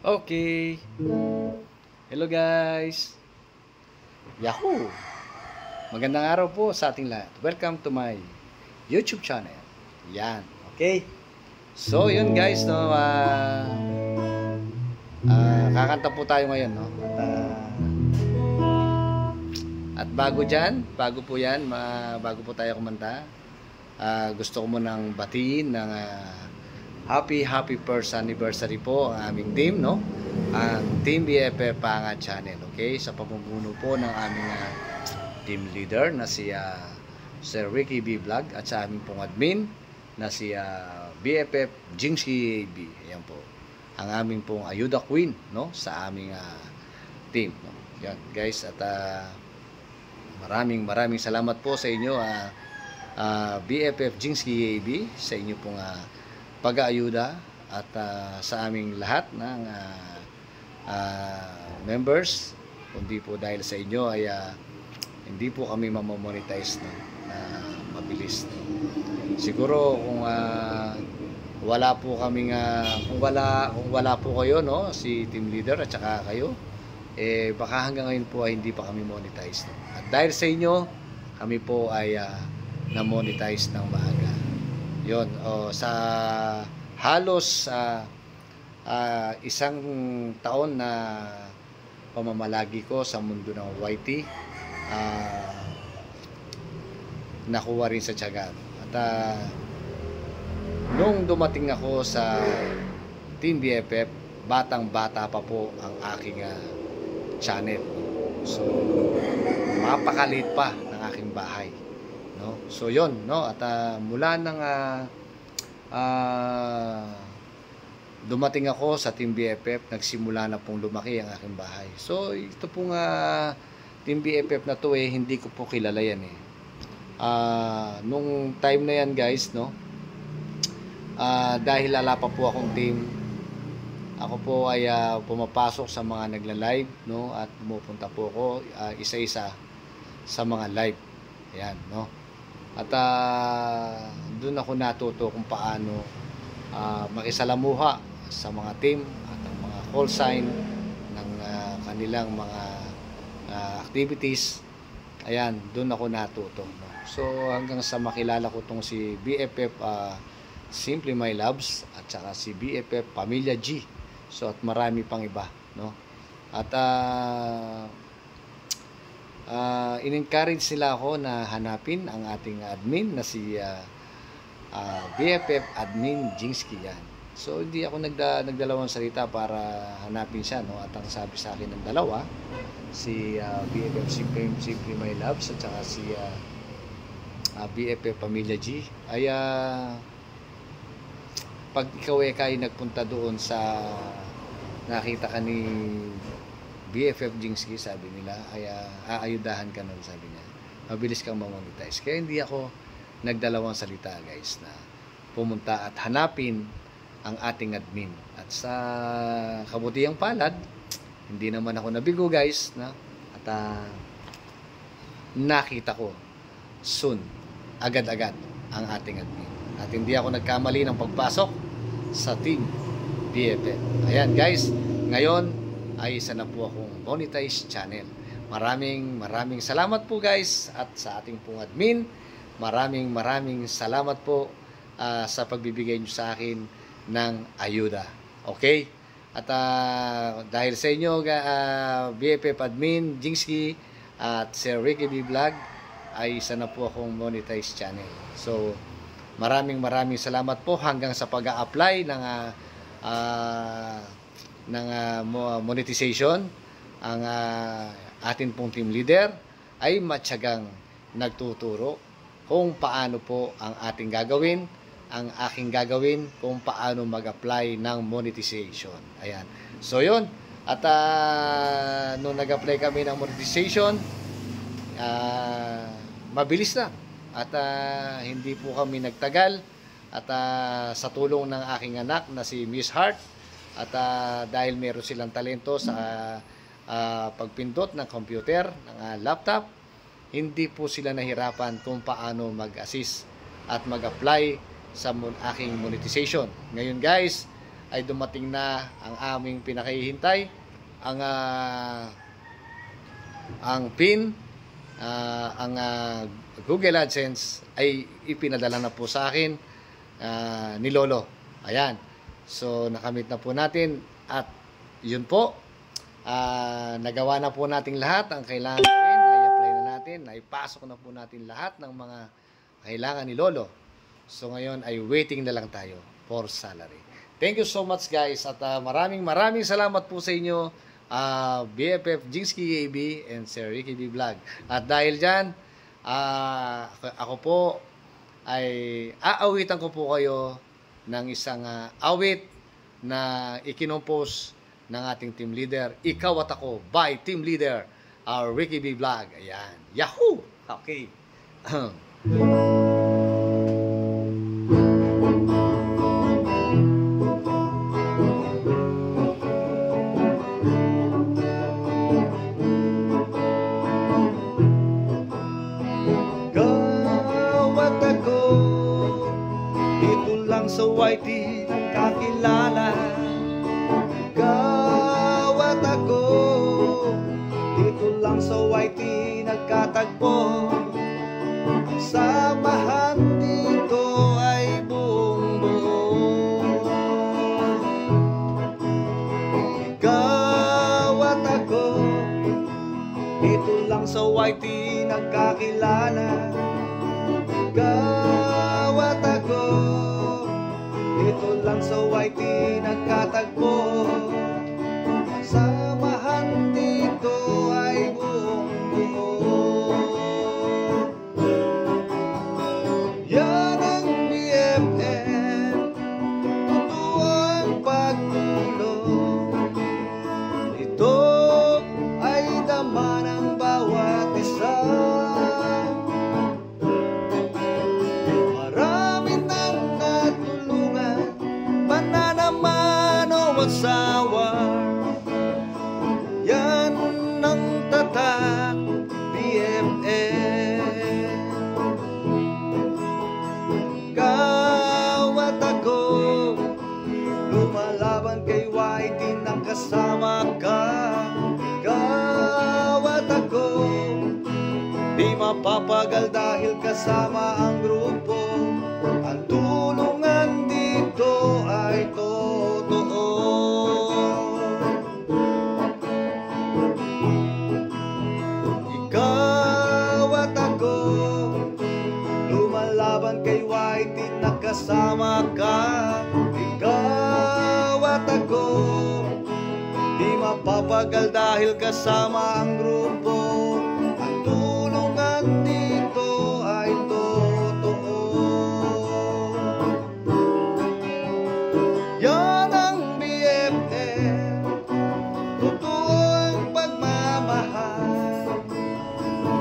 Okay. Hello guys. Yahoo! Magandang araw po sa ating lahat. Welcome to my YouTube channel. Yan. Okay. So, yun guys, no, kakanta po tayo ngayon, no? At bago dyan, bago po yan, bago po tayo kumanta, gusto ko munang batiin ng happy first anniversary po ang aming team, no? Ang Team BFF Pangat Channel, okay? Sa pamumuno po ng aming team leader na si Sir Ricky B. Vlog at sa aming pong admin na si BFF Jingsky AB. Ayan po. Ang aming pong Ayuda Queen, no? Sa aming team, no? Yan, guys, at maraming salamat po sa inyo, BFF Jingsky AB, sa inyo pong pag-aayuda at sa aming lahat ng members. Kundi po dahil sa inyo ay hindi po kami mamamonetize, no, na mabilis, no. Siguro kung wala po kaming kung wala po kayo, no, si team leader at saka kayo, baka hanggang ngayon po ay hindi pa kami monetize, no. At dahil sa inyo, kami po ay na-monetize ng maaga. Yun, sa halos isang taon na pamamalagi ko sa mundo ng YT, nakuha rin sa tiyaga. At nung dumating ako sa Team BFF, batang-bata pa po ang aking channel. So, mapakalit pa ng aking bahay, no? So, yon, no? At mula nang dumating ako sa Team BFF, nagsimula na pong lumaki ang aking bahay. So, ito pong Team BFF na to, hindi ko po kilala yan, nung time na yan, guys, no? Dahil wala pa po akong team, ako po ay pumapasok sa mga nagla-live, no? At pumupunta po ako isa-isa sa mga live. Ayan, no? At doon ako natuto kung paano makisalamuha sa mga team at ang mga call sign ng kanilang mga activities. Ayan, doon ako natuto, no? So hanggang sa makilala ko tong si BFF Simply My Loves at saka si BFF Pamilya G. So at marami pang iba, no? At in-encourage sila ako na hanapin ang ating admin na si BFF Admin Jingsky, yan. So hindi ako nagdalawang salita para hanapin siya, no? At ang sabi sa akin ng dalawa, si BFF Simply My Loves at saka si BFF Pamilya G, ay pag ikaw ay nagpunta doon sa nakita ka ni BFF Jingsky, sabi nila, ay aayudahan ka nun, sabi niya. Mabilis kang mamonetize. Kaya hindi ako nagdalawang salita, guys, na pumunta at hanapin ang ating admin. At sa kabutihang palad, hindi naman ako nabigo, guys, na? At nakita ko soon, agad-agad, ang ating admin. At hindi ako nagkamali ng pagpasok sa Team BFF. Ayan, guys, ngayon ay isa na po akong monetized channel. Maraming salamat po, guys, at sa ating pong admin, maraming salamat po sa pagbibigay nyo sa akin ng ayuda. Okay? At dahil sa inyo, BFF Admin Jingsky at Sir Ricky B. Vlog, ay isa na po akong monetized channel. So, maraming salamat po hanggang sa pag-a-apply ng monetization. Ang atin pong team leader ay matyagang nagtuturo kung paano po ang ating gagawin, ang aking gagawin kung paano mag-apply ng monetization. Ayan. So, yun. At nung nag-apply kami ng monetization, mabilis na. At hindi po kami nagtagal. At sa tulong ng aking anak na si Miss Hart, at dahil meron silang talento sa pagpindot ng computer, ng laptop, hindi po sila nahirapan kung paano mag-assist at mag-apply sa aking monetization. Ngayon, guys, ay dumating na ang aming pinakahihintay, ang PIN, ang Google AdSense ay ipinadala na po sa akin ni Lolo. Ayan. So nakamit na po natin at yun po, nagawa na po natin lahat ang kailangan gawin. Na-apply na natin, naipasok na po natin lahat ng mga kailangan ni Lolo. So ngayon ay waiting na lang tayo for salary. Thank you so much guys at maraming salamat po sa inyo, BFF Jingsky AB and Sir Ricky B Vlog. At dahil dyan, ako po ay aawitan ko po kayo ng isang awit na ikinompose ng ating team leader, Ikaw at Ako by team leader Ricky B Vlog. Ayan. Yahoo! Okay. Sa YT nagkakilala, ikaw at ako, dito lang sa YT nagkatagpo. Ang samahan dito ay buong buo. Ikaw at ako, dito lang sa YT nagkakilala, ikaw at ako, dito lang sa YT nagkatagpo. Ang samahan dito ay buong buo. Yan ang BFF, totoo ang pagtulong. Ito ay dama ng bawat isa. Asawa, yan ang tatak BFF. Ikaw at ako, lumalaban kay YT nang kasama ka. Ikaw at ako, di mapapagal dahil kasama ang grupo. Ang tulungan dito ay totoo. Kay YT nakasama ka. Ikaw at ako, di mapapagal dahil kasama ang grupo. Ang tulungan dito ay totoo. Yan ang BFF, totoo ang pagmamahal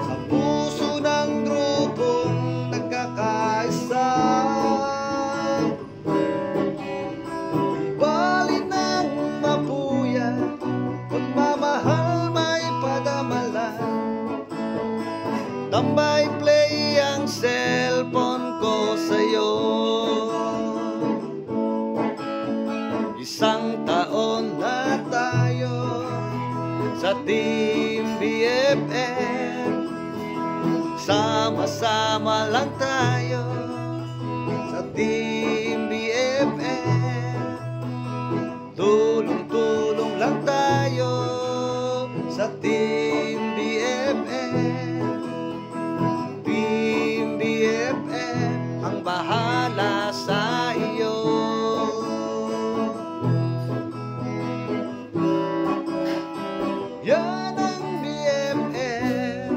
sa puso ng grupong nagkakaisa. Ibali ng mapuya, pagmamahal may padamala. Tambay play ang cellphone ko sa'yo. Isang taon na tayo sa Team BFF. Sama-sama lang tayo sa Team BFF. Tulong-tulong lang tayo sa Team BFF. Team BFF ang bahala sa iyo. Yan ang BFF,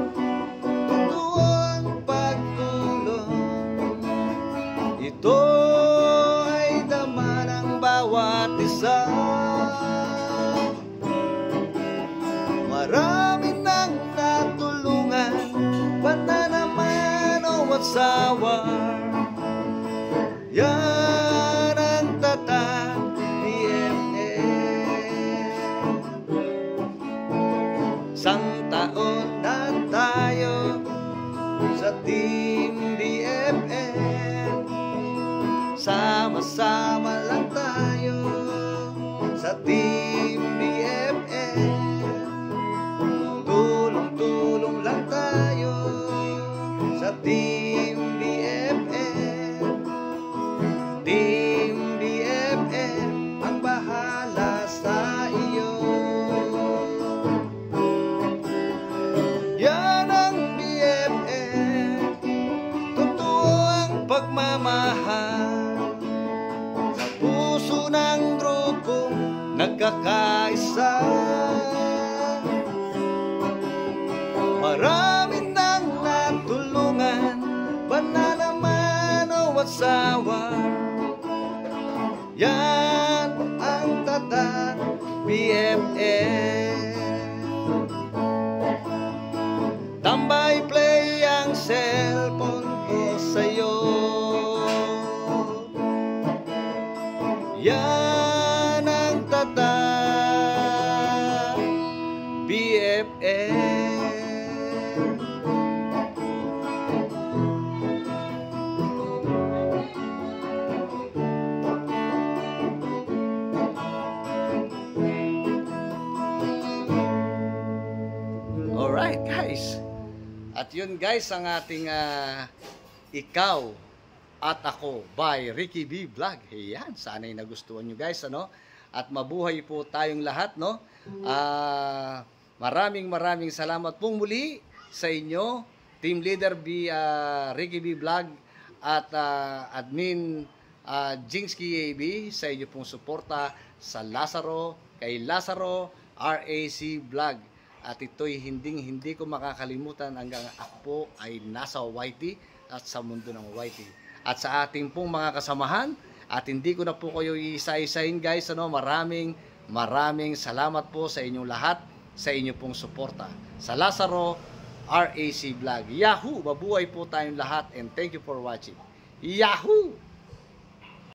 totoo ang pagtulong. Ito ay dama ng bawat isa. Marami nang natulungan, pananaman o asawa. Yan ang tatak BFF. Isang taon na tayo sa Team BFF. Sama-sama lang tayo sa Team BFF. Tulong-tulong lang tayo sa Team BFF. Team BFF ang bahala sa iyo. Yan ang BFF, totoo ang pagmamahal sa puso ng grupong nagkakaisa. Marami nang natulungan, banal naman o asawa. Yan ang tatak BFF. Tambay play ang cellphone ko sa'yo. Yan ang tatak BFF. Alright guys, at yun guys ang ating Ikaw at Ako by Ricky B Vlog. Ayan, sana'y nagustuhan nyo guys, ano? At mabuhay po tayong lahat, no? Maraming salamat pong muli sa inyo, Team Leader Ricky B Vlog at Admin Jingsky AB sa inyo pong suporta sa Lazaro, kay Lazaro RAC Vlog. At ito'y hindi ko makakalimutan hanggang ako po ay nasa YT at sa mundo ng YT. At sa ating pong mga kasamahan, at hindi ko na po kayo isa-isahin guys, ano, maraming salamat po sa inyong lahat, sa inyong pong suporta. Sa Lazaro RAC Vlog. Yahoo! Mabuhay po tayong lahat and thank you for watching. Yahoo!